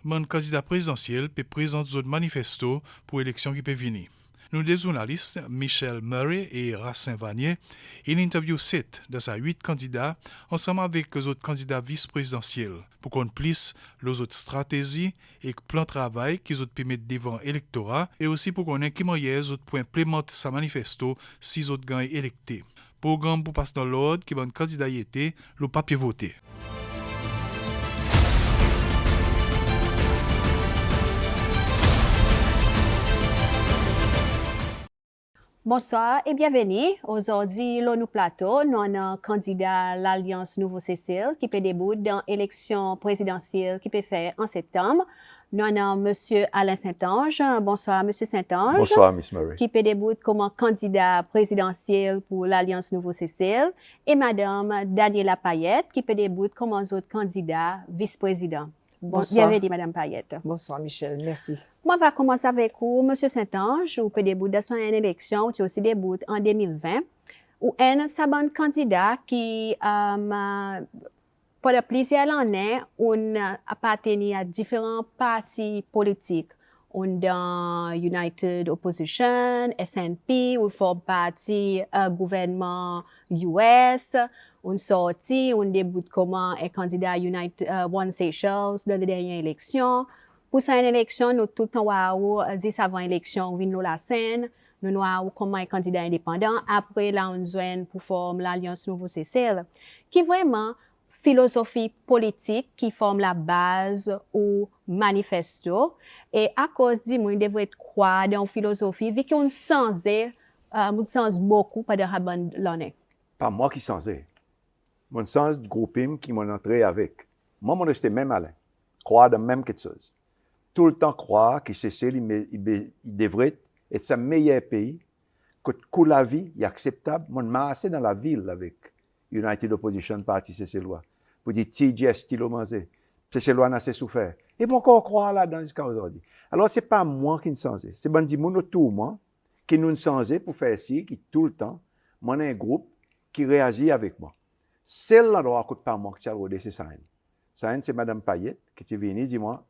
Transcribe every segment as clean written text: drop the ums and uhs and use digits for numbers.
Mon candidat présidentiel peut présenter un manifesto pour l'élection qui peut venir. Nous, des journalistes, Michel Murray et Racine Vanier, ils interviewent 7 de ces 8 candidats ensemble avec les autres candidats vice-présidentiels pour qu'on puisse les autres stratégies et plans de travail qu'ils ont pu mettre devant l'électorat et aussi pour qu'on ait qui moyen autres pour implémenter sa manifesto si les autres gagnent électés. Programme pour passer dans l'ordre qui va un candidat y était, le papier voté. Bonsoir et bienvenue. Aujourd'hui, nous plateau, nous avons un candidat l'Alliance Nouveau-Cécile qui peut débuter dans l'élection présidentielle qui peut faire en septembre. Nous avons M. Alain Saint-Ange. Bonsoir, M. Saint-Ange. Bonsoir, Miss Murray. Qui peut débuter comme candidat présidentiel pour l'Alliance Nouveau-Cécile. Et Mme Daniela Payette qui peut débuter comme un autre candidat vice-président. Bonsoir. Bienvenue, Mme Payette. Bonsoir, Michel. Merci. Moi, je vais commencer avec vous, M. Saint-Ange, ou peut débuter dans une élection, qui aussi débute en 2020, où un sabon candidat qui, pour le plaisir l'année, on appartient à différents partis politiques. On dans United Opposition, SNP, ou fait partie gouvernement US. On sorti, on débute comme un candidat United One Seychelles dans les dernières élections. Pour cette élection, nous tout le temps, 10 avant l'élection, nous la scène, nous avons comme un candidat indépendant. Après, là, on joint pour former l'Alliance Nouveau-Cécile, qui est vraiment philosophie politique qui forme la base au manifesto. Et à cause de moi, il devrait être quoi dans la philosophie, vu qu'on sens beaucoup pas de l'année. Pas moi qui sensais. Mon sens de groupe qui m'en entré avec. Moi, mon resté même Alain. Croire dans même quelque chose. Tout le temps croire que Cécile, il devrait être sa meilleur pays, que la vie est acceptable. Moi, je m'arrête dans la ville avec United Opposition Party Cécilois. Pour dire, TGS, Stilo Manzé. Cécilois n'a assez souffert. Et mon corps croit là-dedans jusqu'à aujourd'hui. Alors, ce n'est pas moi qui ne sensais. C'est bon dit, mon autour, moi, qui nous sensait pour faire ci, qui tout le temps, moi, un groupe qui réagit avec moi. Celle-là, doit écouter pas moi qui a rodé, c'est ça. Ça, c'est Mme Payette qui est venue, dis-moi,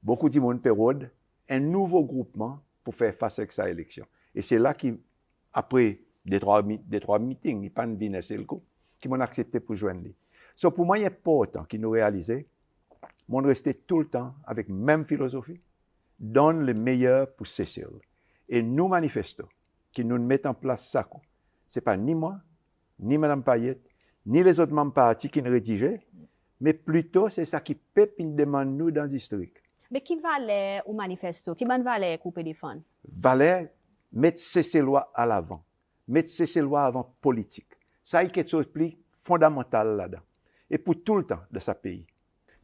beaucoup de monde période, un nouveau groupement pour faire face à cette élection. Et c'est là qu'après des trois meetings, ils pas venir c'est le coup, qui m'ont accepté pour joindre. So, pour moi, il est important qu'ils nous réalisent, on restait tout le temps avec la même philosophie, donne le meilleur pour Cécile. Et nous manifestons, qui nous mettons en place ça. Ce n'est pas ni moi, ni Mme Payette, ni les autres membres partis qui nous rédigeaient, mais plutôt c'est ça qui peut demander nous dans le district. Mais qui valait au manifesto? Qui valait couper des fonds? Valait mettre ces lois à l'avant. Mettre ces lois avant politique. Ça y est quelque chose de plus fondamental là-dedans. Et pour tout le temps de ce pays.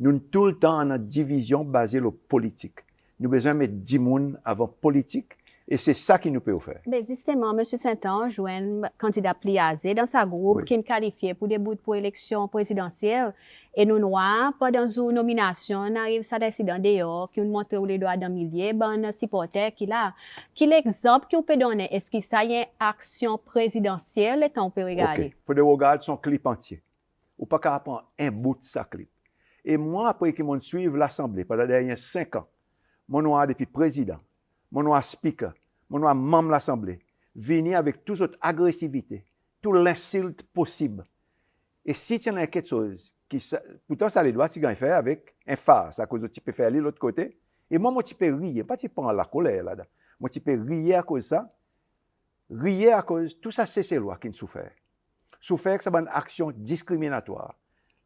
Nous tout le temps en une division basée sur la politique. Nous avons besoin de mettre 10 personnes avant politique. Et c'est ça qui nous peut faire. Mais justement, M. Saint-Ange joue un candidat pliasé dans sa groupe Oui. qui est qualifié pour début pour l'élection présidentielle. Et nous, pendant une nomination, on arrive à décider dehors, qui nous montre les doigts dans le milieu, ben, supporter qui là. Quel exemple que vous pouvez donner? Est-ce que ça y a une action présidentielle et on peut regarder? Il faut regarder son clip entier. Ou pas qu'à prendre un bout de sa clip. Et moi, après que je suive l'Assemblée pendant les derniers 5 ans, mon nom depuis président, mon nom speaker, mon nom membre de l'Assemblée, venir avec toute cette agressivité, tout l'insulte possible. Et si tu as quelque chose, pourtant ça les doit tu faire avec un phare, à cause de tu peux faire de l'autre côté, et moi, tu peux rire, pas tu prends la colère là-dedans. Moi, tu peux rire à cause de ça, rire à cause, tout ça, c'est ces lois qui nous souffrent. Souffrent que ça va une action discriminatoire,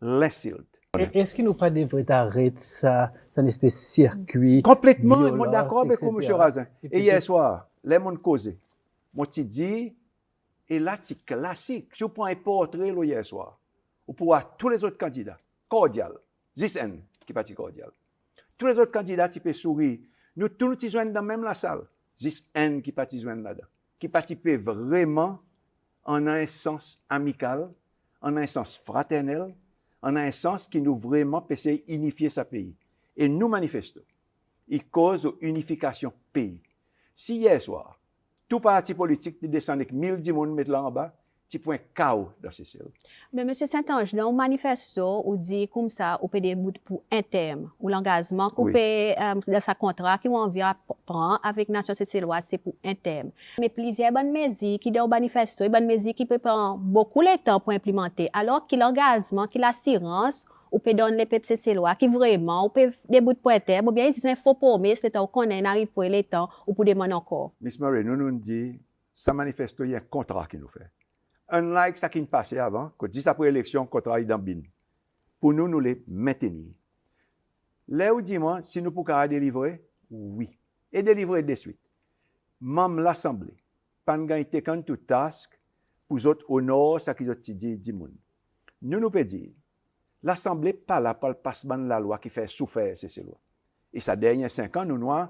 l'insulte. Est-ce qu'il nous pas devrait arrêter ça, c'est une espèce de circuit? Complètement, violence, moi d'accord avec vous, M. Razin. Et hier soir, les gens causé. Moi, tu dis, et là, c'est classique. Si vous prenez un portrait hier soir, vous pouvez voir tous les autres candidats, cordial, 10 N, qui pas cordial. Tous les autres candidats, tu peux sourire. Nous tous nous joignent dans même la salle, 10 N qui pas joignent là-dedans. Qui participer vraiment en un sens amical, en un sens fraternel, en un sens qui nous vraiment peut unifier ce pays. Et nous manifestons. Il cause unification pays. Si hier soir, tout parti politique descend avec 1000 personnes mettre là en bas, petit point chaos dans ces cellules. Mais M. Saint-Ange, dans le manifesto, on dit comme ça, on peut des bouts pour un terme, ou l'engagement qu'on Oui. peut, dans sa contrat, qui on vient prendre avec Nation Céciloise, c'est pour un terme. Mais plusieurs bonnes mesures qui dans le manifesto, bonnes mesures qui peuvent prendre beaucoup de temps pour implémenter, alors que l'engagement, que l'assurance, on peut donner les peuples cécilois, qui vraiment, on peut des bouts pour un terme, ou bien c'est un faux promesse, c'est temps qu'on arrive pour le temps, ou pour demander encore. Miss Murray, nous dit, ça manifeste, il y a un contrat qui nous fait. Unlike ça qui nous passait avant, quand 10 après l'élection, le contrat est dans bin. Pour nous, nous les maintenir. Là où dis-moi, si nous pouvons délivrer, oui. Et délivrer de suite. Même l'Assemblée, pas de taken to task pour les autres honor, ça qu'ils ont dit moun. Nous pouvons dire, l'Assemblée pas là pour le passement de la loi qui fait souffrir ces lois. Et ça dernière 5 ans, nous avons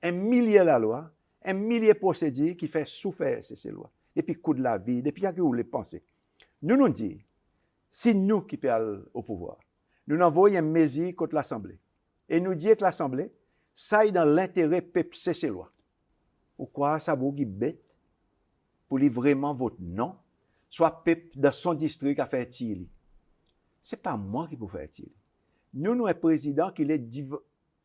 un millier de la loi, un millier de procédures qui fait souffrir ces lois. Depuis le coût de la vie, depuis que vous les pensez. Nous disons, si nous qui sommes au pouvoir, nous envoyons une mesure contre l'Assemblée. Et nous disons que l'Assemblée, ça est dans l'intérêt peuple ces lois. Pourquoi ça vous qui bête pour lui vraiment votre nom, soit peuple dans son district à faire tirer. Ce n'est pas moi qui peux faire tirer. Nous, un président qui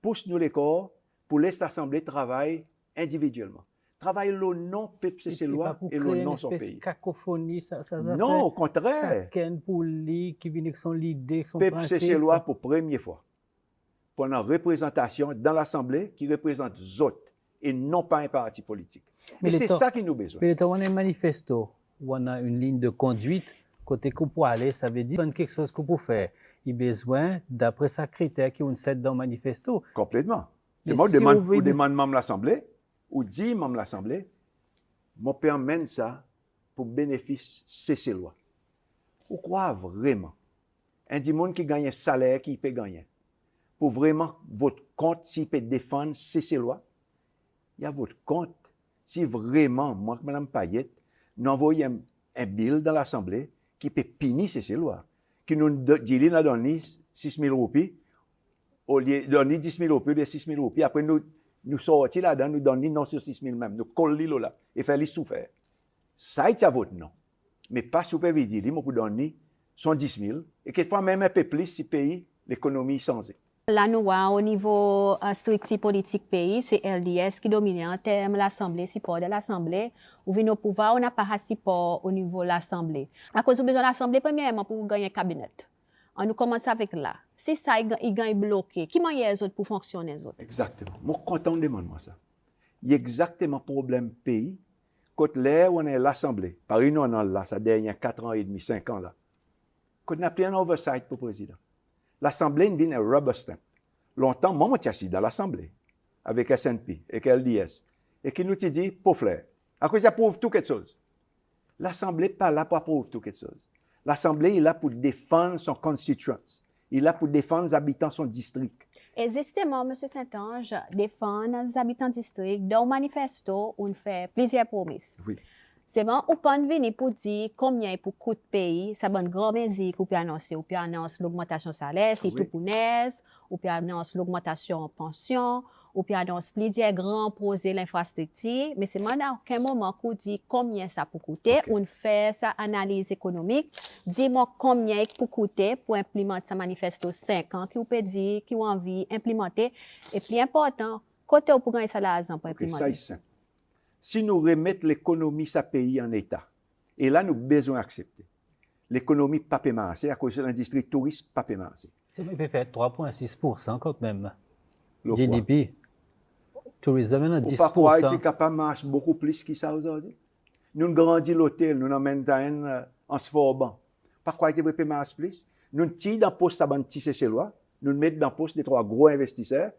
pousse nous les corps pour laisser l'Assemblée travailler individuellement. Travailler le nom peuple c'est loi et le nom son pays. Cacophonie, ça non, au contraire. Ça pour lui qui vient avec son idée, son peuple principe. c'est loi pour première fois. Pendant représentation dans l'Assemblée qui représente les autres et non pas un parti politique. Mais c'est ça qui nous besoin. Mais on a un manifesto, où on a une ligne de conduite, côté qu'on peut aller, ça veut dire quelque chose qu'on peut faire. Il y a besoin, d'après sa critère qui ont set dans le manifesto. Complètement. C'est Mais moi si demande membre de l'Assemblée, ou dit membre de l'Assemblée, moi permets ça pour bénéfice de ces lois. Vous croyez vraiment, un du monde qui gagne un salaire qui peut gagner, pour vraiment votre compte s'il peut défendre ces lois, il y a votre compte. Si vraiment, moi, Mme Payette, nous envoyons un bill dans l'Assemblée qui peut punir ces lois, qui nous dit qu'il a donné 6 000 roupies, au lieu de donner 10 000 roupies, de 6 000 roupies, après nous sortir là-dedans, nous donner non sur 6 000 même, nous coller là et faire les souffrir. Ça, c'est à votre nom. Mais pas supervisé, il pour donner 110 000, et quelquefois même un peu plus si le pays, l'économie sans. Là, nous voyons au niveau structure politique pays, c'est LDS qui domine en termes de l'Assemblée, support de l'Assemblée. Ou vient au pouvoir, on n'a pas de support au niveau de l'Assemblée. À cause de besoin de l'Assemblée, premièrement, pour gagner un cabinet. On nous commence avec là. Si ça, il gagne bloqué, qui m'a les autres pour fonctionner les autres? Exactement. Moi, content de demander ça. Il y a exactement problème pays. Quand là, on est l'Assemblée, par une on là, ça dernière 4 ans et demi, 5 ans là. Quand on a pris un oversight pour le président. L'Assemblée vient un rubber stamp. Longtemps, moi, je suis dans l'Assemblée avec SNP, avec LDS, et qui nous dit, pauvre frère, à cause ça prouve tout quelque chose. L'Assemblée n'est pas là pour prouver tout quelque chose. L'Assemblée est là pour défendre son constituents. Il est là pour défendre les habitants de son district. Et justement, M. Saint-Ange, défendre les habitants du district, dans le manifesto, on fait plusieurs promesses. Oui. C'est bon, on peut venir pour dire combien pour coût de pays, ça bonne grande mesure qu'on peut annoncer. On peut annoncer l'augmentation salaire, c'est tout pour naise, on peut annoncer l'augmentation en pension, on peut annoncer plusieurs grands projets l'infrastructure, mais c'est maintenant à aucun moment qu'on dit combien ça peut coûter. Okay. On fait sa analyse économique. Dis-moi combien ça peut coûter pour implémenter ce manifesto 5 ans, qui vous peut dire, qui ont envie d'implémenter. Et plus important, côté pour gagner ça l'argent pour implémenter. Ça est simple. Si nous remettons l'économie de ce pays en état, et là, nous avons besoin d'accepter. L'économie pas paiement, c'est à cause de l'industrie touriste pas paiement. C'est peut faire 3,6% quand même. Le GDP. Tourisme, on a 10%. Pourquoi est-il capable de marcher beaucoup plus que ça aujourd'hui? Nous grandissons l'hôtel, nous emmènons en Sforban. Pourquoi est-il capable de marcher plus? Nous tirons dans le poste de ces lois, nous mettons dans le poste des 3 gros investisseurs,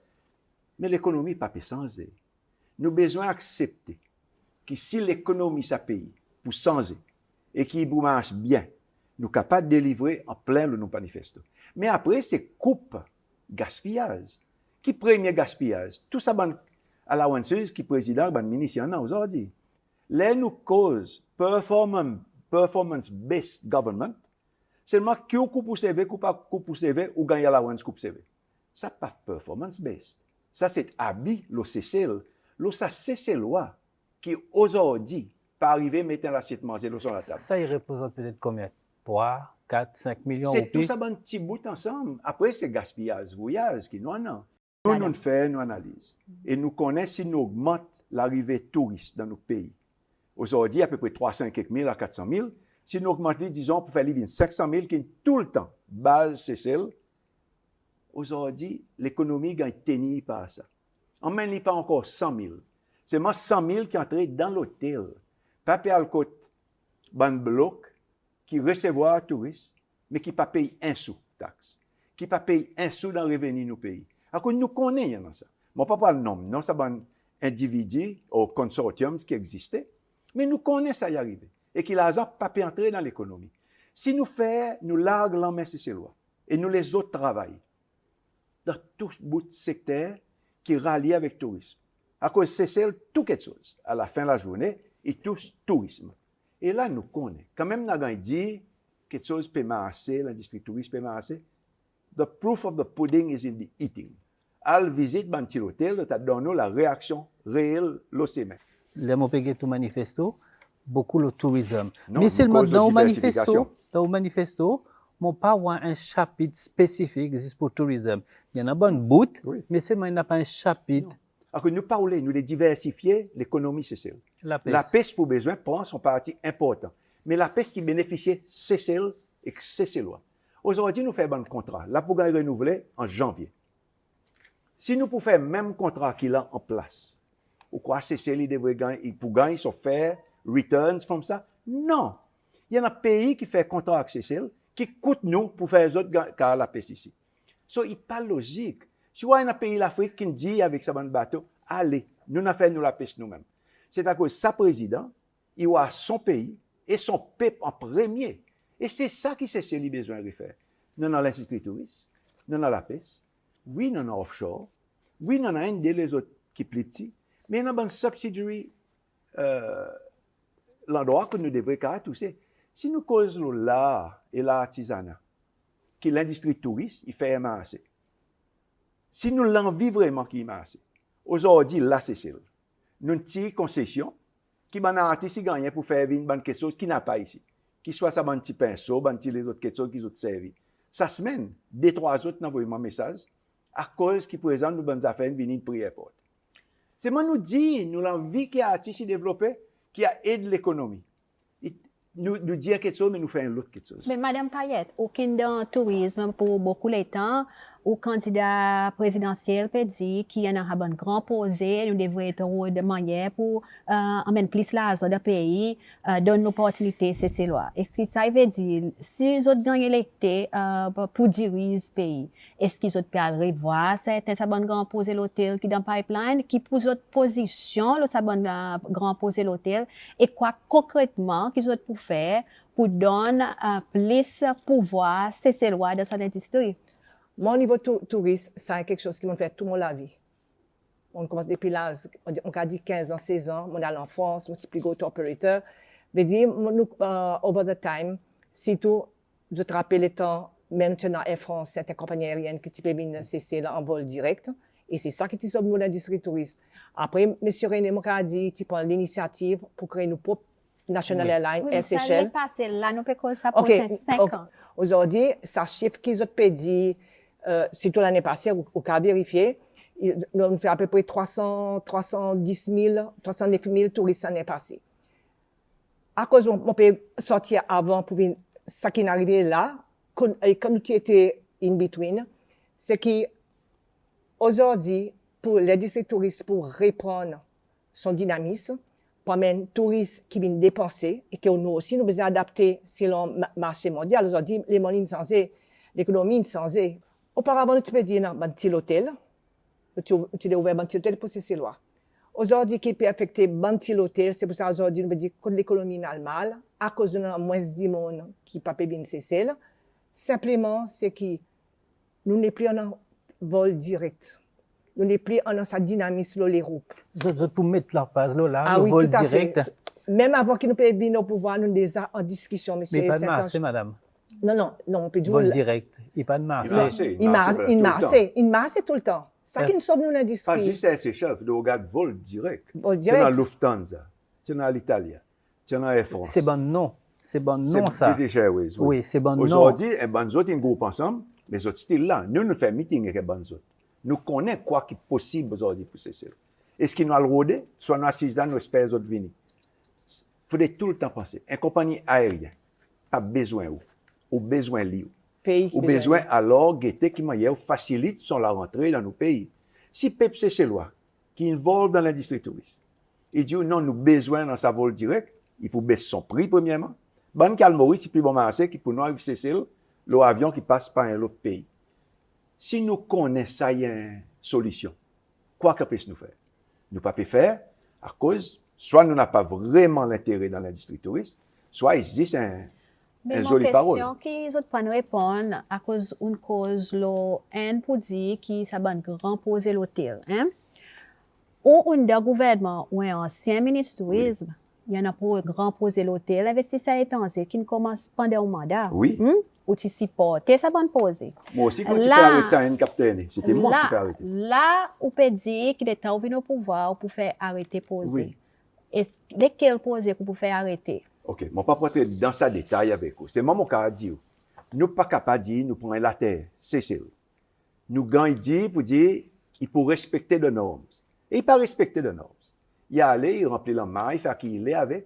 mais l'économie n'est pas sans. Nous avons besoin d'accepter que si l'économie de ce pays pour changer et qu'il marche bien, nous sommes capables de délivrer en plein le manifesto. Mais après, c'est coupe, gaspillage. Qui premier gaspillage? Tout ça, à la wanseuse qui président, le ministre, aujourd'hui. Là, nous cause performance-based government, seulement qui coupe pour CV, qui pas coupe pour CV, ou gagne la wanse coupe CV. Ça, pas performance-based. Ça, c'est habit, le CCL. Ça, c'est ces lois qui, aujourd'hui, pas arriver, mettre l'assiette manger sur la table. Ça, il représente peut-être combien? 3, 4, 5 millions C'est tout roupies? ça, un petit bout ensemble. Après, c'est gaspillage, voyage, qui nous en a. Nous faisons, nous analysons. Et nous connaissons si nous augmentons l'arrivée touriste dans nos pays. Aujourd'hui, à peu près 300 000 à 400 000. Si nous augmentons, disons, pour faire vivre 500 000 qui est tout le temps, base, c'est celle. Aujourd'hui, l'économie gagne tenue par ça. On ne mène pas encore 100 000. C'est moi 100 000 qui entrent dans l'hôtel. Papier à côté, ban bloc, qui recevoir touristes, mais qui ne paye un sou taxe. Qui ne paye un sou dans le revenu de nos pays. Alors, nous connaissons ça. Je ne parle pas le nom, non, c'est un individu ou consortium qui existait, mais nous connaissons ça y arriver. Et qui n'a pas pu entrer dans l'économie. Si nous faisons, nous larguons l'en ces lois. Et nous les autres travaillons dans tout bout de secteur qui rallie avec le tourisme. À cause de c'est tout quelque chose. À la fin de la journée, ils touchent le tourisme. Et là, nous connaissons. Quand même, nous avons dit quelque chose peut marcher, l'industrie touriste peut marcher. The proof of the pudding is in the eating. Al visite un petit hôtel, tu donné la réaction réelle le semaine. Les mots payés tout manifesto, beaucoup le tourisme. Non, Mais seulement cause de dans le diversification. manifesto, mon pas avoir un chapitre spécifique juste pour le tourisme. Il y en a bon bout, Oui. mais seulement il n'y a pas un chapitre. Alors que nous parlons, nous de diversifier l'économie, c'est celle. La pêche. La pêche, pour besoin, prend son parti important. Mais la pêche qui bénéficie, c'est celle et c'est celle-là. Aujourd'hui, nous faisons un contrat. Là, pour gagner renouvelé en janvier. Si nous pouvons faire le même contrat qu'il a en place, ou quoi, c'est celle qui devrait gagner, pour gagner, ils faire returns comme ça? Non. Il y a un pays qui fait contrat avec CCL qui coûte nous pour faire les autres car la pêche ici. So, il n'est pas logique. Si vous avez un pays d'Afrique qui dit avec sa bande bateau, allez, nous n'avons fait nous la pêche nous-mêmes. C'est à cause de sa président, il a son pays et son peuple en premier. Et c'est ça qui c'est CCL besoin de faire. Nous avons l'industrie touriste, nous avons la pêche, oui, nous avons offshore, oui, nous avons un des autres qui est plus petit, mais nous avons un subsidiary l'endroit que nous devrions faire tout ça. Si nous causons l'art et l'artisanat, que l'industrie touriste, il fait assez. Si nous l'envie vraiment qui est assez, aujourd'hui, là, c'est ça. Nous avons une concession qui m'a artiste gagné pour faire une bonne quelque chose qui n'a pas ici. Qui soit ça, un petit pinceau, un petit les autres quelque chose qui ont servi. Ça semaine, des trois autres n'envoient un message à cause qui présente nos bonnes affaires venir de prier pour. C'est moi nous dit, nous l'envie qui a artiste développé, qui a aidé l'économie. Nous dire quelque chose, mais nous faisons l'autre quelque chose. Mais Madame Payette, aucun dans le tourisme pour beaucoup de temps, au candidat présidentiel peut dire qu'il y en a un grand posé, nous devons être de manière pour amener plus l'argent dans le pays, donner l'opportunité, c'est ces lois. Et si ça veut dire, si les autres gagnent l'électé pour diriger ce pays, est-ce qu'ils peuvent revoir certains grand posé l'hôtel qui dans le pipeline, qui pour autres position, le grand posé l'hôtel, et quoi concrètement qu'ils ont pour faire pour donner plus pouvoir, c'est ces lois dans cette industrie? Moi, au niveau touriste, c'est quelque chose qui m'a fait toute la vie. On commence depuis l'âge, on a dit 15 ans, 16 ans, on est allé en France, on est plus gros opérateur. Je veux dire, over the time, surtout, je te rappelle les temps, même dans Air France, c'est une compagnie aérienne qui peut venir cesser en vol direct. Et c'est ça qui est sur l'industrie touriste. Après, M. René m'a dit, tu prends l'initiative pour créer nos propres National Airlines, Oui, SHL. ça n'est pas là, nous pouvons ça pour Okay. 5 ans. Aujourd'hui, ça chiffre qu'ils ont payé, surtout l'année passée, au cas vérifié, nous fait à peu près 310 000, 309 000 touristes l'année passée. À cause on peut sortir avant pour venir, ça qui est arrivé là, quand nous étions in between, c'est qu'aujourd'hui, pour l'industrie touriste, pour reprendre son dynamisme, pour amener touristes qui viennent dépenser et que nous aussi, nous besoin adapter selon le marché mondial. Aujourd'hui, les moyens sont changés, l'économie est changée. Auparavant, tu peux dire, un petit hôtel, tu as ouvert un petit hôtel pour ces lois. Aujourd'hui, qui peut affecter un petit hôtel, c'est pour ça aujourd'hui, nous dire que l'économie est mal, à cause de moins de monde qui ne peut pas cesser. Simplement, c'est que nous n'sommes plus en vol direct. Nous n'sommes plus en sa dynamisme les roues. Vous pour mettre la phase là, Ah le oui, vol tout à direct. fait. Même avant qu'ils nous puissent venir au pouvoir, nous sommes déjà en discussion, monsieur. Mais pas de marché, madame. Non, on peut Vol jouer. direct. Il n'y a pas de marché. Il marche tout le temps. Ça qui nous sauve nous l'industrie. Pas juste à SHL, il faut regarder vol direct. Vol C'est dans direct. Lufthansa, c'est dans l'Italie, Tu en as Air Force. C'est bon non. C'est bon non, C'est ça. British Airways, oui. Oui, c'est bon non. Aujourd'hui, les bonnes autres, ils groupent ensemble, les autres étaient là. Nous faisons meeting avec les bonnes autres. Nous connaissons quoi qui est possible aujourd'hui pour cesser. Est-ce qu'ils nous ont rodé, soit nous assis là, nous espérons les autres venir. Il faut tout le temps penser. Une compagnie aérienne, pas besoin ou besoin de Pays qui ou besoin alors guetter qui manière facilite son la rentrée dans nos pays. Si PEP c'est loi qui involve dans l'industrie touriste, il dit non, nous besoin dans sa vol direct, il faut baisser son prix premièrement. Ban Calmoris, c'est plus bon marché qui pour nous arriver cesser l'avion qui passe par un autre pays. Si nous connaissons ça, il y a une solution. Quoi que puisse nous faire? Nous ne pouvons pas faire à cause, soit nous n'avons pas vraiment l'intérêt dans l'industrie touriste, soit ils disent un joli parole. Mais question qui autres pas nous répondre à cause d'une cause lo un pour dire qui ça ban grand poser l'hôtel, hein? Ou un gouvernement ou un ancien ministre tourisme, il y en a pour un grand poser l'hôtel, investisseur étranger qui ne commence pendant un mandat. Oui. Ou tu supportes ça ban poser. Moi aussi, quand tu fais Là- arrêter ça, un capitaine, c'était moi qui fais arrêter. Là, on peut dire qu'il est temps de venir au pouvoir pour faire arrêter poser. Oui. Est-ce lesquels poser pour faire arrêter? OK, je ne vais pas rentrer dans ça détail avec vous. C'est moi mon cas à dire. Nous ne sommes pas capables de dire, nous prenons la terre, c'est ça. Nous gagnons dire pour dire, il faut respecter les normes. Et il ne pas respecter les normes. Il a allé, il remplit la main, il fait qu'il est avec.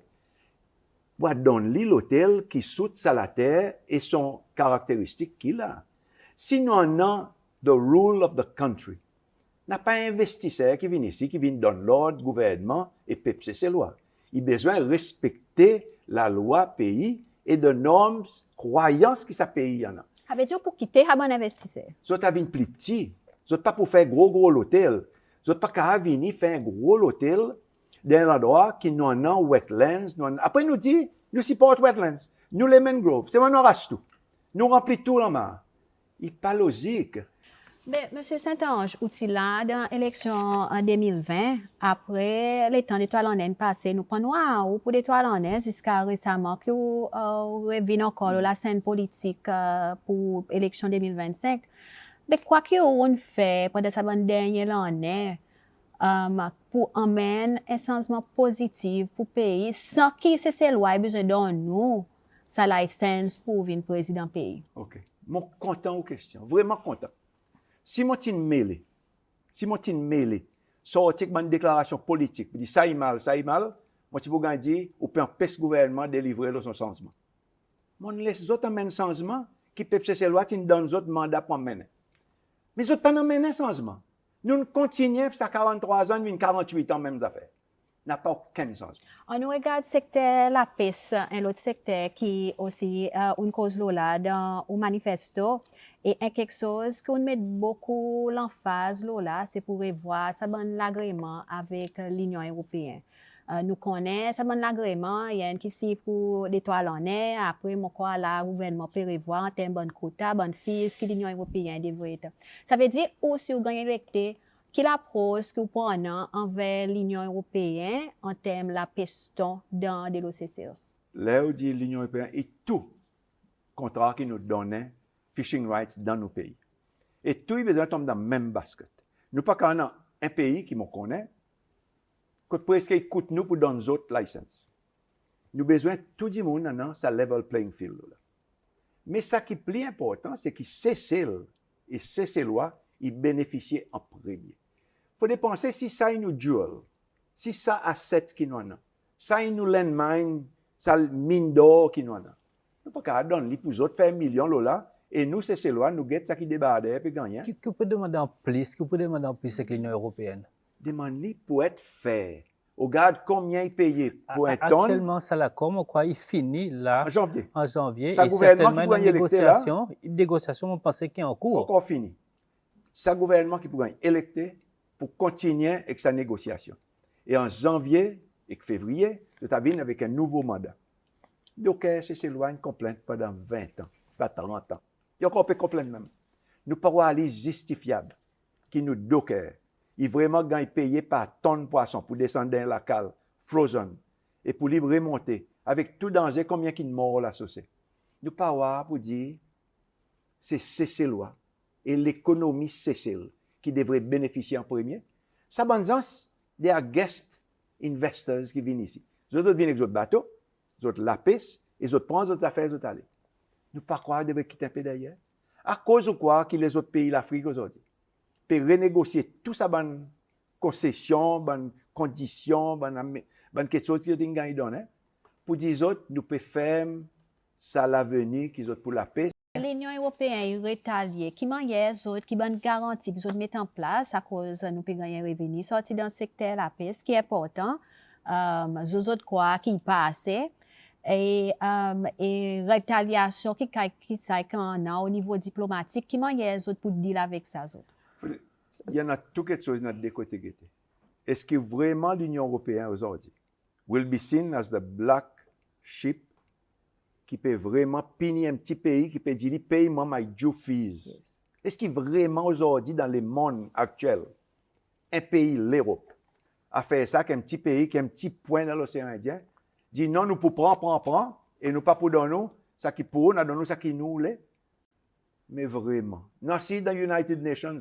Pour donner l'hôtel qui soute à la terre et son caractéristique qu'il a. Si nous en avons the rule of the country, n'a pas un investisseur qui vient ici, qui vient donner l'ordre, gouvernement et PEPC, c'est loi. Il a besoin de respecter la loi pays et de normes, croyances qui ça pays y en a. Ça veut dire pour quitter un bon investisseur. Vous avez une plus petit. Vous n'êtes pas pour faire gros l'hôtel. Vous n'êtes pas qu'à venir faire un gros l'hôtel dans un endroit qui nous en a wetlands. Après, nous dit, nous supportons wetlands. Nous les mangroves. C'est maintenant reste tout. Nous remplissons tout la main. Il n'est pas logique. Mais, M. Saint-Ange, outil là, dans l'élection en 2020, après les temps d'étoiles en Inde passés, nous prenons ou pour l'étoile en Inde jusqu'à récemment, que nous revenons encore la scène politique pour l'élection 2025. Mais quoi qu'on fait pendant cette dernière année, pour amener un changement positif pour le pays, sans que ces lois aient besoin de nous, sa licence pour venir président du pays. OK. Mon content aux questions. Vraiment content. Si moi t'es mêlé, sortir une déclaration politique, dit ça est mal, moi tu peux dire, ou peut empêcher le gouvernement de délivrer son changement. Moi, laisse les autres amener changement, qui peuvent se loi, tu nous donnes les autres mandats pour amener. Mais les autres pas amener changement. Nous continuons, ça 43 ans, nous 48 ans, même affaire. N'a pas aucun changement. On nous regarde le secteur la pêche, un autre secteur qui aussi une cause là dans le manifesto. Et quelque chose qu'on met beaucoup l'emphase là, c'est pour revoir ça bon l'agrément avec l'Union européenne. Nous connaissons ça bon l'agrément, il y a un qui c'est pour l'étoile en air, après mon quoi là gouvernement peut revoir en termes de quota, bonne fils que l'Union européenne devrait être. Ça veut dire aussi vous gagnez électé quelle approche que vous prenez envers l'Union européenne en termes de la peston dans de l'OCCE? Là où dit l'Union européenne et tout contrat qui nous donnait fishing rights dans nos pays. Et tout est besoin de tomber dans le même basket. Nous pas quand on a un pays qui me connaît, que presque écoute nous pour donner d'autres licences. Nous besoin tout le monde dans sa level playing field. Là. Mais ça qui est plus important, c'est que ces lois, ils bénéficient en premier. Il faut dépenser si ça il nous duel, si ça assets qui nous en a, ça il nous landmine, ça mine d'or qui nous en a. Nous pas qu'à donner pour les autres faire millions là. Et nous, c'est ces lois, nous guettons ça qui débarde et puis gagnent. Que vous pouvez demander en plus, que vous pouvez demander en plus avec l'Union européenne? Demander pour être fait. Regarde combien ils payent pour un tonne. Actuellement, ça là, comme quoi il finit là En janvier. en janvier. Ça Et gouvernement certainement, qui dans pourrait la y électer, là. négociation, on pensait qu'il est en cours. Encore fini. C'est un gouvernement qui pourrait électer pour continuer avec sa négociation. Et en janvier et février, nous avons avec un nouveau mandat. Donc, c'est s'éloigne complètement pendant 20 ans, pas 30 ans. Il y a encore peu complètement même. Nous pouvons aller justifiable qui nous docker. Il vraiment gagne payé par tonne de poisson pour descendre dans la cale, frozen, et pour les remonter, avec tout danger, combien qui mort l'associé. Nous pouvons pour dire, c'est ces lois et l'économie celle qui devrait bénéficier en premier. Ça, bon sens, des guest investors qui viennent ici. Les autres viennent avec d'autres bateaux, les autres la piste, et les autres prennent les autres affaires, les autres aller. Nous ne pas croire de quitter un peu d'ailleurs. À cause de quoi que les autres pays de l'Afrique aujourd'hui peuvent renégocier tout ça, bonne concession, bonne condition, bonne quelque chose qu'ils ont donné, pour dire aux autres, nous pouvons faire ça à l'avenir, qu'ils ont pour la paix. L'Union européenne rétalié, qui manière les autres, qui bonne garantie qu'ils ont mis en place à cause nous pouvons gagner un revenu sorti dans le secteur la paix, ce qui est important, les autres quoi qui passent. Et rétaliation qui qu'on a au niveau diplomatique, qui manière les autres pour dealer avec ça. Il y en a tout quelque chose dans deux côtés. Est-ce que vraiment l'Union européenne aujourd'hui will be seen as the black sheep qui peut vraiment punir un petit pays qui peut dire paye-moi my due fees? Yes. Est-ce que vraiment aujourd'hui dans le monde actuel, un pays, l'Europe, a fait ça qu'un petit pays, qui a un petit point dans l'océan Indien, dit non, nous pouvons prendre, et nous pas pour donner ça qui pour nous, nous ça qui nous l'est. Mais vraiment, non, si dans United Nations,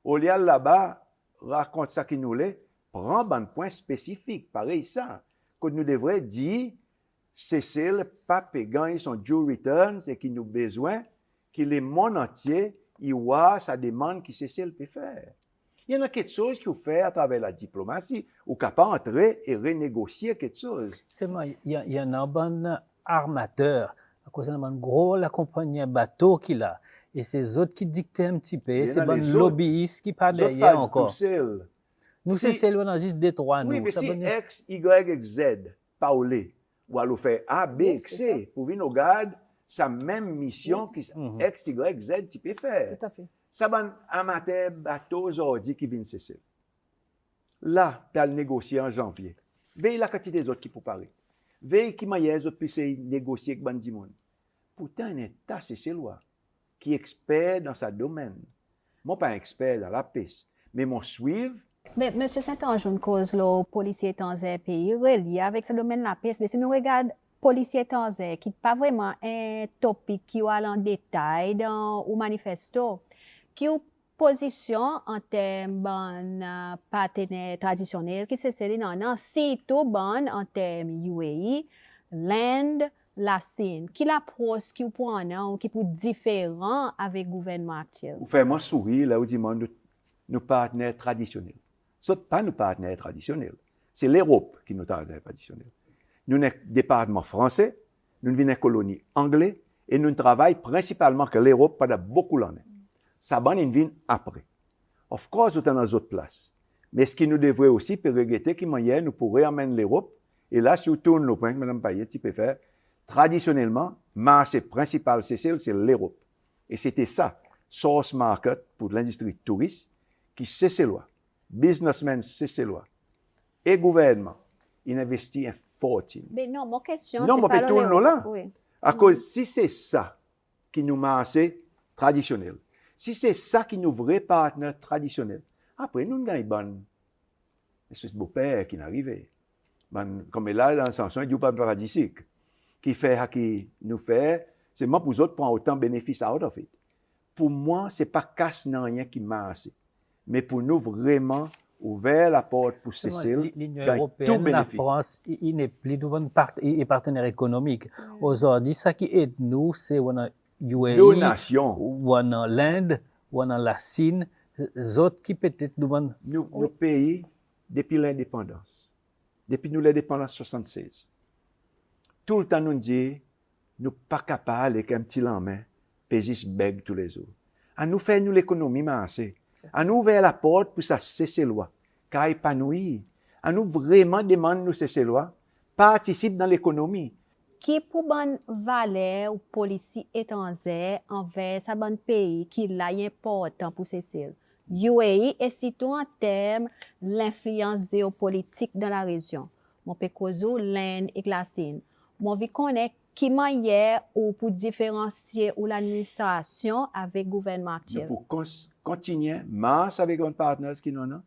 au lieu là-bas, raconte ça qui nous l'est, prend un point spécifique, pareil ça, que nous devrions dire, cesser le pape gagne son due returns et qui nous besoin, que le monde entier, il voit sa demande qui cesse le peut faire. Il y en a quelque chose qu'il faut faire à travers la diplomatie, ou qu'à pas entrer et renégocier quelque chose. C'est moi, il y en a un bon armateur, à cause d'un gros la compagnie bateau qu'il a, et ces autres qui dictent un petit peu, c'est bon lobbyistes qui parlent derrière encore. Nous c'est celle on a juste Détroit nous. Oui, mais si X, Y, Z, parler, ou alors faire A, B, C, pour venir au garde, sa même mission que X, Y, Z, tu peux faire. Tout à fait. Ça va amateur bateau aujourd'hui qui vient cesser. Là, tu as le négocier en janvier. Veille la quantité des autres qui pour parler. Veille qui m'a les autres puissent négocier avec Bandi Moun. Pourtant, un État, c'est loi qui est expert dans sa domaine. Moi, pas un expert dans la piste, mais mon suivre. Mais M. Saint-Ange, une cause, le policier tanzais pays relié avec ce domaine de la piste. Mais si nous regardons policier tanzais, qui n'est pas vraiment un topic qui va en détail dans le manifesto, qui est position en termes de partenaires traditionnels, qui c'est celui non, c'est tout bon en termes UAE, l'Inde, la Chine, qui l'approche qui pour ou qui pour différent avec le gouvernement actuel. Vous faites moi sourire là où dit nos partenaires traditionnels. Ce n'est pas nos partenaires traditionnels, c'est l'Europe qui est nos partenaires traditionnels. Nous sommes département français, nous venons de colonie anglais et nous travaillons principalement que l'Europe pendant beaucoup d'années. Ça va venir après. Of course, nous sommes dans d'autres places. Mais ce qui nous devrait aussi regretter qui manière nous pourrait amener l'Europe. Et là, si vous tournez le point que Mme Payet peut faire, traditionnellement, marché principal c'est l'Europe. Et c'était ça, source market pour l'industrie touriste, qui c'est loi. Businessmen, c'est loi. Et gouvernement, il investit un fortune. Mais non, mon question, non, c'est pas tourne là. Oui. À cause, si c'est ça qui nous marché traditionnel, si c'est ça qui nous vrai partenaire traditionnel, après nous avons une bonne espèce de beau-père qui est arrivé. Comme là, dans le sens, il n'y a pas de paradisique. Qui fait, qui nous fait, c'est moi pour les autres prendre autant de bénéfices out of it. Pour moi, ce n'est pas casse non rien qui marche. Mais pour nous, vraiment, ouvert la porte pour Cécile. L'Union européenne, la France, il n'est plus de partenaire économique. Aujourd'hui, ça qui aide nous, c'est UAE, deux nations. Ou en l'Inde, ou en la Chine, les autres qui peut-être nous... Nos pays, depuis l'indépendance, depuis nous l'indépendance 76, tout le temps nous dit, nous pas capables avec un petit lendemain, puis juste beg tous les jours. À nous faire nous l'économie marcher. À nous ouvrir la porte pour ça cesser loi, car épanoui. À nous vraiment demander nous cesser loi, participe dans l'économie. Qui pour bonne valeur ou politique étrangère envers sa bonne pays qui l'a important pour Cécile. UAE est surtout en termes l'influence géopolitique dans la région. Mon pécozo, l'Inde et la Chine. Mon vie connaît qui manière ou pour différencier ou l'administration avec le gouvernement actuel. Pour continuer, marche avec un partenaire qui nous a,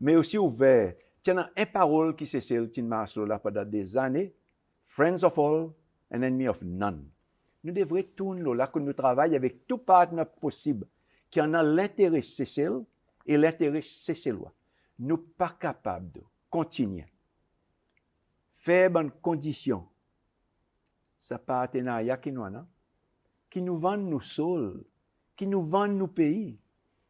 mais aussi ouvert. Tiens, un parole qui Cécile qui marche là pendant des années. Friends of all and enemy of none. Nous devrions tourner là que nous travaillons avec tout partenaire possible qui en a l'intérêt Cécile et l'intérêt cécillois. Nous ne sommes pas capables de continuer, faire bonnes conditions ça partenariat qui nous a, qui nous vend nos sols, qui nous vend nos pays,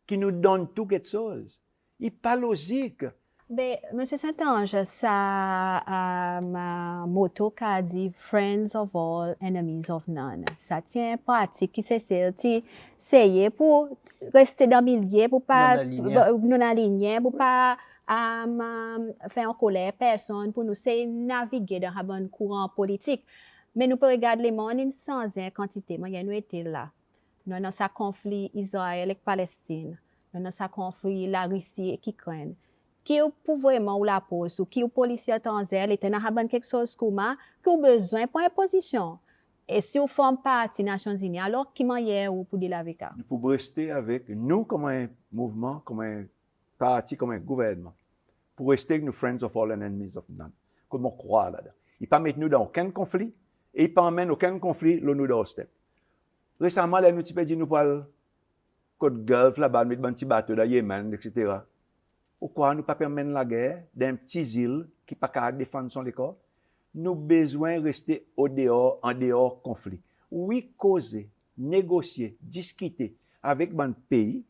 qui nous donne tout quelque chose. Il n'est pas logique. Ben, Monsieur Saint-Ange, ça, ma motto qu'a dit Friends of all, enemies of none. Ça tient parti qui c'est pour rester dans le milieu, pour pas nous aligner, pour pas faire en colère personne, pour nous naviguer dans un bon courant politique. Mais nous pouvons regarder les mondes sans quantité. Moi, nous étions là. Nous avons ce conflit Israël et Palestine. Nous avons ce conflit la Russie et l'Ukraine. Qui est pour vraiment ou la pose, ou qui est policier tanzère, était dans quelque chose qui a besoin pour une position. Et si vous formez partie des Nations Unies, alors qui m'en ou pour dire avec ça? Pour rester avec nous comme un mouvement, comme un parti, comme un gouvernement. Pour rester avec nous, Friends of all and enemies of none. Comme on croit là-dedans. Il ne pas mettre nous dans aucun conflit, et il ne pas emmène aucun conflit là nous dans step. Récemment, là, nous avons dit nous parlons Côte Gulf, là-bas, mettre un petit bateau dans Yémen, etc. Pourquoi nous ne pas permettre la guerre d'un petit île qui ne peut pas défendre son corps? Nous avons besoin de rester en dehors conflit. Oui, causer, négocier, discuter avec un pays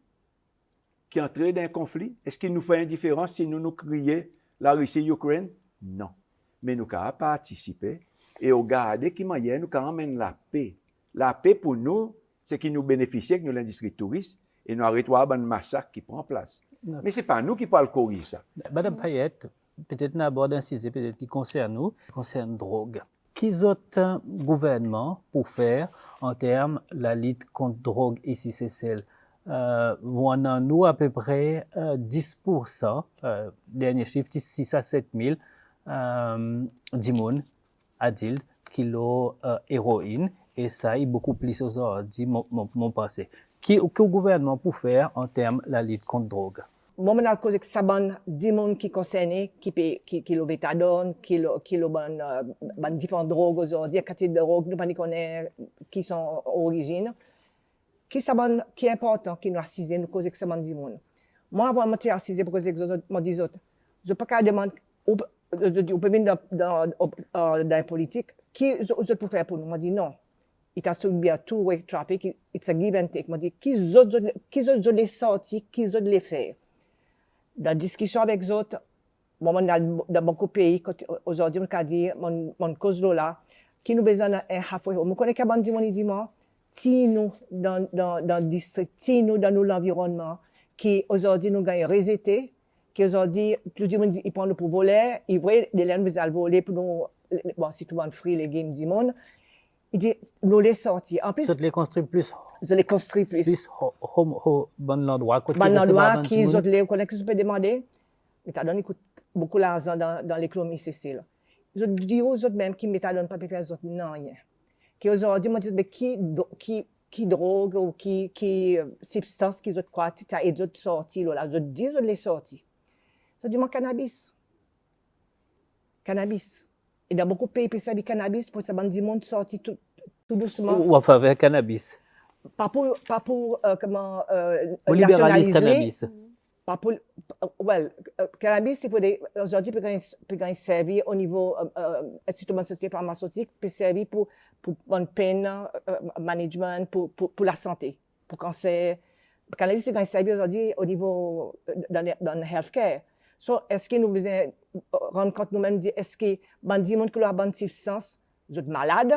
qui entre dans un conflit. Est-ce qu'il nous fait une différence si nous crions la Russie, l'Ukraine? Non. Mais nous avons participé et regarder qui manière nous amène la paix. La paix pour nous, c'est qui nous bénéficie avec l'industrie touriste et nous arrêtons un massacre qui prend place. Non. Mais ce n'est pas nous qui parlons corriger ça. Madame Payette, peut-être nous abordons un sujet peut-être qui concerne nous, qui concerne drogue. Qu'est-ce autre gouvernement pour faire en termes de la lutte contre drogue ici c'est celle? On a nous à peu près 10%, dernier chiffre, 6 à 7 000 d'imoun, adil, kilo héroïne, et ça est beaucoup plus aujourd'hui, mon passé. Qu'est-ce que le gouvernement peut faire en termes de la lutte contre drogue? Moi, je vais cause que ça ban des gens qui concernent, qui le bétadone, qui le ban différentes drogues aujourd'hui, quantité de drogues, nous ne connaissons qui sont origines. Qui est important, qui nous assise, nous cause que ça ban des gens. Moi, avant de m'assiser pour cause que je dis autres, je ne peux pas demander, ou peut venir dans la politique, qui je peux faire pour nous? Je dis non. Il a subi un two-way traffic, it's a give and take. Je dis, qui je les sorti, qui je les fait? Dans la discussion avec les autres, moi, dans beaucoup de pays, aujourd'hui, on a dit, mon cause là, qui nous besoin d'un halfway home. Je connais qu'à bandi, dit moi, si nous dans le district, si nous dans l'environnement, qui aujourd'hui nous gagnent réseté, qui aujourd'hui, plus de monde, ils prennent nous pour voler, ils voient les laines, ils voler pour nous, bon, si tout le monde free, les games du monde. Il dit, nous les sortir. En plus, je les construis plus. Je les construis plus. Plus, bon endroit. Bon endroit, qui les autres, vous connaissez ce que je peux demander? Mais t'as donné beaucoup d'argent dans l'économie, c'est ça. Je dis aux autres même qui ne donnent pas faire les autres, non, rien. Qui aujourd'hui, moi, je dis, qui drogue ou qui substance qu'ils ont quoi, tu as les autres sortis, là. Je dis, je les sortis. Je dis, moi, cannabis. Cannabis. Et dans beaucoup de pays, puis ça, le cannabis, pour ça, du monde sorti tout doucement. Ou en faveur cannabis. Pas pour comment, nationaliser. Cannabis. Pas pour, cannabis, c'est pour aujourd'hui, peut servir au niveau, surtout dans la société pharmaceutique, peut servir pour une peine, management, pour la santé, pour cancer. Le cannabis, c'est servir aujourd'hui au niveau, dans le healthcare. So, est-ce que nous besoin rendre compte nous-mêmes, est-ce que bandit monde qui leur a bonne substance, vous êtes malade?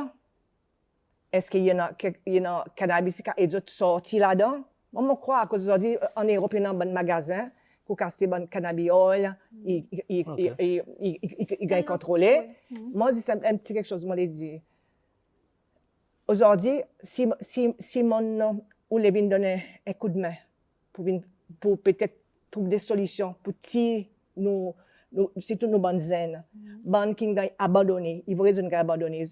Est-ce qu'il y a cannabis qui est sorti là-dedans? Moi, je crois qu'aujourd'hui, en Europe, il y a un bon magasin pour casser bon cannabis oil, il gagne contrôlé. Moi, c'est un petit quelque chose, moi, je dis. Aujourd'hui, si mon ou les vins donner un coup de main pour peut-être trouver des solutions pour tirer surtout nos bandes zen, bandes qui ont abandonné, ils vont raison abandonné.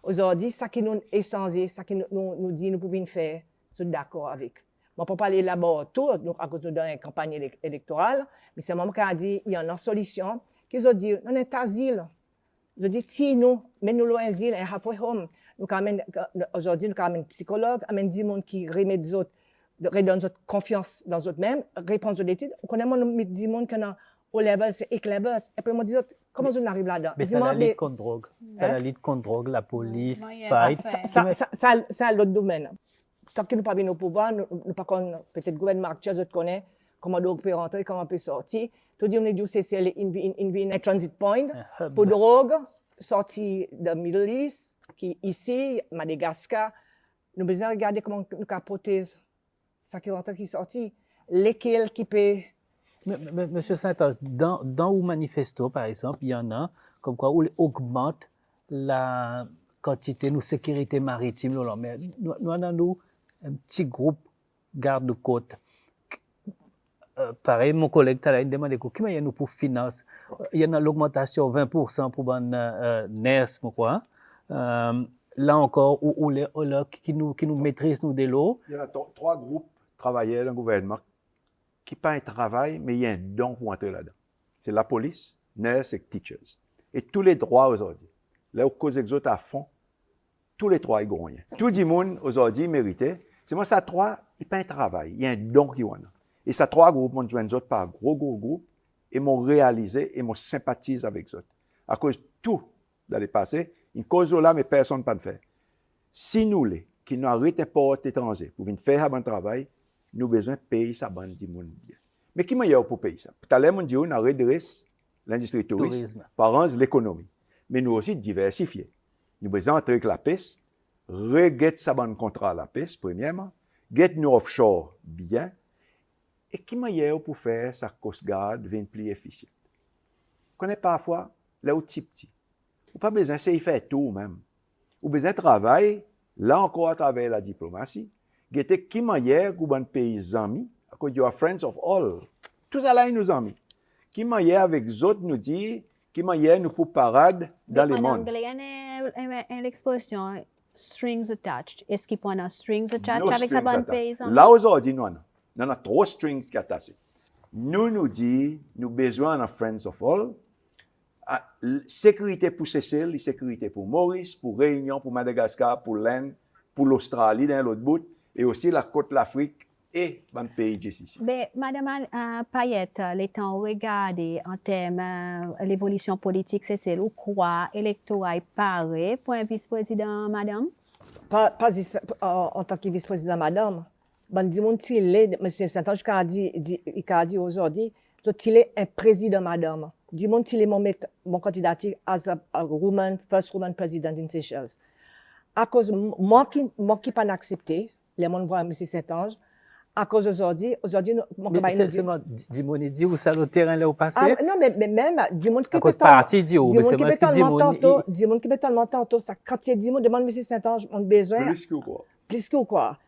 Aujourd'hui, ça qui nous est changé, ça qui nous dit nous pouvons faire, je suis d'accord avec. On ne peut pas aller là-bas tout, à cause de la campagne électorale, mais c'est un moment qui a dit, il y a une solution, qu'ils ont dit, on est asile. Je dis, si nous, mets-nous loin asile, et halfway home. Aujourd'hui, nous avons un psychologue, amène des gens qui remettent des autres, redonnent des autres confiance dans eux-mêmes, répondent aux études. On connaît des gens qui ont au level, c'est éclairage. Et puis, on dit, Comment on arrive là-dedans? Mais c'est la lutte contre drogue. C'est la lutte contre drogue, la police, fight. Ça, l'autre domaine. Tant que nous pas bien au pouvoir, nous pas peut-être le gouvernement actuel, je connais comment drogue peut rentrer, comment peut sortir. Tout dit, on est dit, c'est un transit point pour drogue, sorti de Middle East, qui ici, Madagascar. Nous avons besoin de regarder comment nous capotons ça qui rentre, qui sorti. Lesquels qui peut... Monsieur Saint-Ange, dans le manifesto, par exemple, il y en a comme quoi où il augmente la quantité de sécurité maritime. Mais nous avons un petit groupe garde-côte. Pareil, mon collègue t'a demandé comment il y a nous pour finance. Il y a l'augmentation 20% pour NERS, quoi. Là encore, qui nous maîtrise nous de l'eau. Il y a 3 groupes travailleurs dans le gouvernement qui pas un travail, mais il y a un don pour entrer là-dedans. C'est la police, nurse et teachers. Et tous les droits aujourd'hui, là où cause exote à fond, tous les 3 ils gagnent rien. Tout le monde aujourd'hui mérité. C'est moi ça 3, il pas un travail, il y a un don qui a. Et ça 3 groupes, moi je joins par gros groupes et m'ont réalisé et m'ont sympathise avec eux. À cause de tout d'aller passer, une cause là mais personne pas de faire. Si nous les qui nous arrêtent pas étrangers pour venir faire un bon travail, nous avons besoin de payer ça bande du monde bien. Mais qui m'a pour payer ça? Tout à l'heure, on dit on a redressé l'industrie touristique, par l'économie. Mais nous aussi diversifier. Nous avons besoin d'entrer avec la pêche, reguetter ça bande contrat à la pêche, premièrement, get nous offshore bien. Et qui m'a pour faire sa Coast Guard devienne plus efficiente? On connaît parfois là où petit. Ou pas besoin de faire tout même. Ou besoin de travailler, là encore à travers la diplomatie. Gete qui manière ou ban pays amis, à cause you are friends of all. Tous là nous amis. Qui manière avec autres nous dit, qui manière nous pour parade dans le monde. En anglais, l'expression strings attached. Est-ce qu'il peut y avoir strings attached No avec sa strings bonne attached. pays? Là aujourd'hui non. Non, 3 strings qui attachent. Nous dit, nous besoin de friends of all. Sécurité pour Cécile, sécurité pour Maurice, pour Réunion, pour Madagascar, pour l'Inde, pour l'Australie dans l'autre bout. Et aussi la côte de l'Afrique et le pays ici. Mais, Madame Payette, les temps regardés en termes de l'évolution politique, c'est le croix électoral paré pour un vice-président, Madame? Pas en tant que vice-président, Madame. Dis moi, M. Saint-Ange, il a dit aujourd'hui, il est un président, Madame. Dis moi, il est mon candidature as a first woman president in Seychelles. À cause moi qui pas accepté, les gens voient M. Saint-Ange, à cause aujourd'hui, mon campagne nous dit. Dis-moi, dit où ça le terrain là où passé? Non, mais même, dis-moi qui peut parti dit où, mais c'est moi qui peut tellement tantôt, ça quand il dit moi demande M. Saint-Ange, on a besoin. Plus que quoi?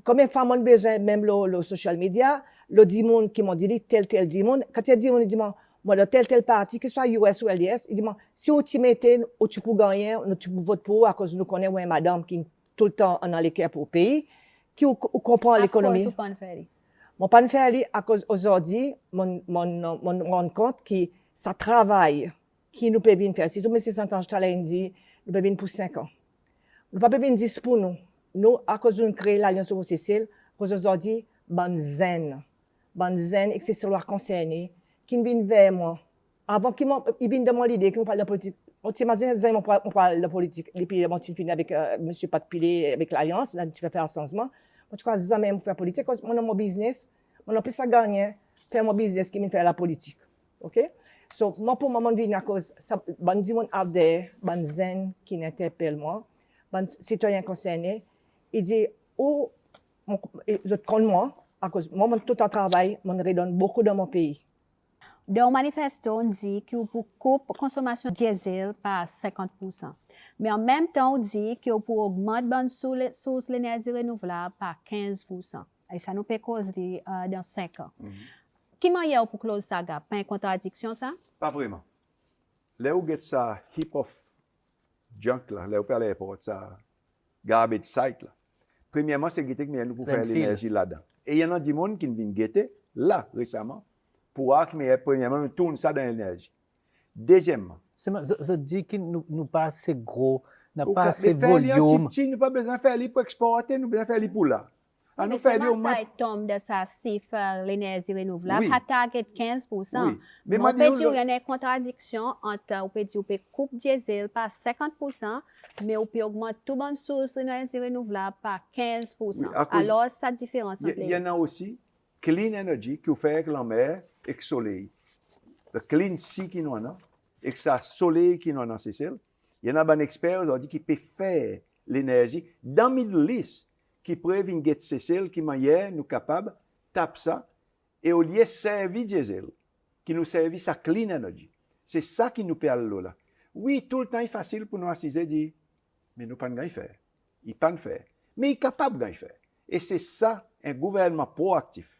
Combien de femmes ont besoin, même le social media, le dit monde qui m'ont dit tel dit monde, quand il dit monde, il dit moi de tel parti, que ce soit US ou LDS, il dit si vous t'y mettez, tu peux gagner, tu peux voter pour, à cause nous connaissons une madame qui tout le temps en a l'équerre pour le pays, qui comprend l'économie. Mon pas faire à cause aujourd'hui, mon rend compte que ça travaille, qui nous peut venir faire. Si tout M. Saint-Ange dit, nous peut venir pour 5 ans. Nous pas venir 10 pour nous. Nous, à cause de nous créer l'Alliance pour Cécile, à cause aujourd'hui, ban zen, et que c'est sur leur concerné, qui viennent vers moi. Avant qu'ils viennent de moi l'idée, qu'ils me parlent de politique. On t'imagine, on parle de politique. Et puis, on finit avec M. Pat Pilé, avec l'Alliance, là, tu vas faire un changement. Moi, je crois jamais faire politique, parce que moi, mon business, moi, non plus à gagner, faire mon business qui me fait la politique. OK? So, moi, pour moi, je viens à cause, ban di mon out there, ban zen qui interpelle moi, ban citoyen concerné, il dit, oh, je te connais moi, à cause, moi, tout en travail, je redonne beaucoup dans mon pays. Dans le manifesto, on dit que vous coupe la consommation de diesel par 50%. Mais en même temps, on dit que vous pouvez augmenter la source de l'énergie renouvelable par 15%. Et ça nous peut causer dans 5 ans. Qui m'a dit pour close ça gap? Pas une contradiction, ça? Pas vraiment. Là où get ça heap of junk, là où par l'aéroport, ça garbage site, là. Premièrement, c'est que nous pouvons faire l'énergie là-dedans. Et il y en a des gens qui viennent guetter là, récemment, pour voir que, premièrement, nous tournons ça dans l'énergie. Deuxièmement, je dis que nous pas assez gros, n'a pas assez volume. Nous pas besoin de faire pour exporter, nous besoin de faire pour là. À Mais nous faire seulement au moins. ça tombe de sa chiffre l'énergie renouvelable, Oui. à target 15%. Oui. Mais Mais moi, on peut dis-vous, dire qu'il y a une contradiction entre, on peut dire, on peut couper diesel par 50%, mais on peut augmenter toute bonne source d'énergie renouvelable par 15%. Oui, à cause- Alors, ça différence entre Il les y en deux. a aussi clean energy qui fait avec la mer et le soleil. Le clean sea qui nous en a et que ça soleil qui nous en a, c'est celle. Il y en a un expert aujourd'hui qui peut faire l'énergie dans Middle East qui prévient une get celle qui manière nous capable tape ça et au lieu servir diesel qui nous servit sa clean energy. C'est ça qui nous parle là. Oui, tout le temps est facile pour nous assiser dire mais nous pas de faire. Il pas de faire. Mais il est capable de faire. Et c'est ça un gouvernement proactif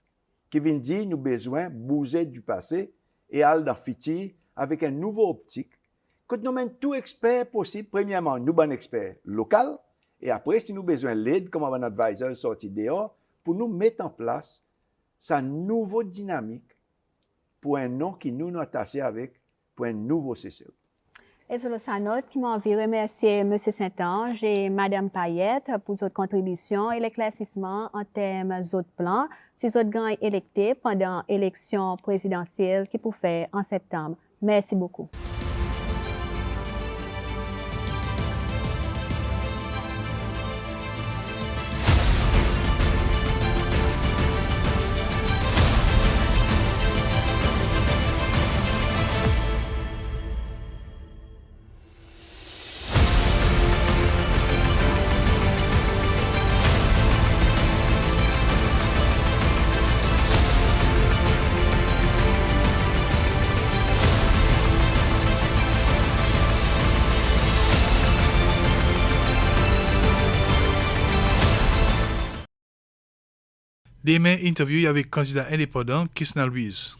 qui vient dire nous besoin de bouger du passé et aller dans le futur avec un nouveau optique. Que nous mettons tout expert possible, premièrement, nous sommes experts local, et après, si nous avons besoin d'aide, comme un advisor sorti dehors, pour nous mettre en place sa nouvelle dynamique pour un nom qui nous attaché avec, pour un nouveau CCE. Et sur sa note, qui m'a envie remercier M. Saint-Ange et Mme Payette pour votre contribution et l'éclaircissement en termes d'autres plans, si vous êtes électés pendant l'élection présidentielle qui pour faire en septembre. Merci beaucoup. Demain, interview avec candidat indépendant Kisna Louise.